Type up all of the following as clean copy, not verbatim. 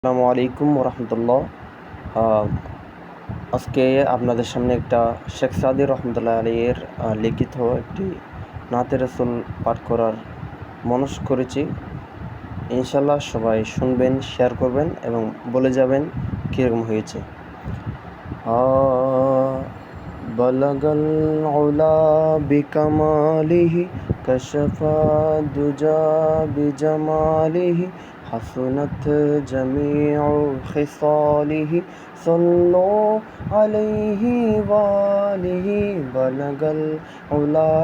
আসসালামু আলাইকুম রহমতুল্লাহ। আজকে আপনাদের সামনে একটা শেখ সাদি রহমতুল্লাহ আলীর লিখিত একটি নাতে রসুল পাঠ করার মনস করেছি। ইনশাল্লাহ সবাই শুনবেন, শেয়ার করবেন এবং বলে যাবেন কীরকম হয়েছে। বলগল উলা বিকামালিহি কশফা দুজা বিজামালিহি حسنت جميع خصاله صلوا عليه وآله بلغ العلا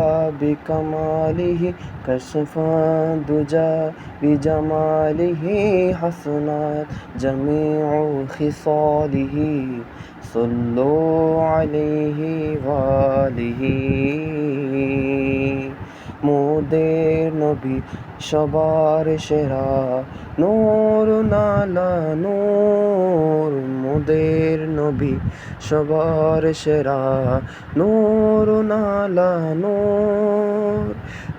بكماله كشف الدجى بجماله حسنت جميع خصاله صلوا عليه وآله মোদের নবী সবার সেরা নূর নালা নূর, মোদের নবী সবার সেরা নূর নালা নূর,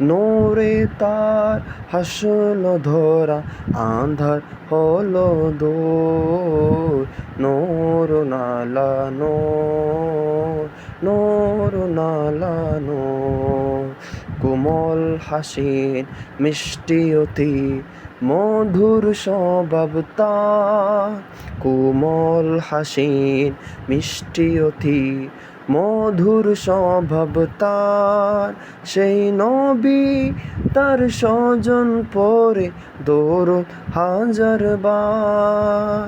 নূরে তার হাসল ধরা আন্ধার হলো দূর, নূর নালা নূর, নূর নালা নূর। কোমল হাসির মিষ্টি অতি মধুর স্বভাব তার, কোমল হাসির মিষ্টি অতি মধুর স্বভাব তার, সেই নবী তার স্বজন পরে দরুদ হাজার বার,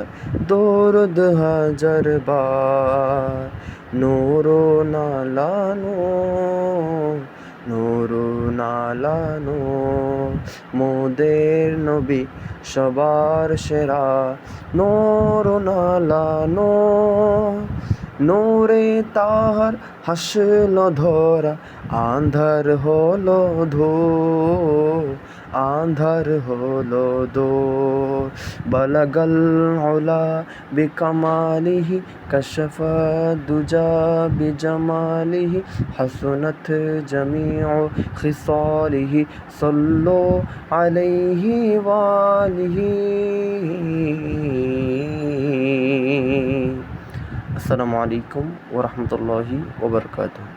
দরুদ হাজার বার। নূর নালা নূর, নূর নালা নূর, মোদের নবী সবার সেরা নূর নালা নূর, নূরে তাহার হাসল ধরা আন্ধার হলো ধূর, আন্ধার হলো দূর। বলগল উলা বিকামালিহি কশফা দুজা বিজামালিহি حسنت جميع خصاله صلوا عليه وآله। আসসালামু আলাইকুম ওয়া রাহমাতুল্লাহি ওয়া বারাকাতুহু।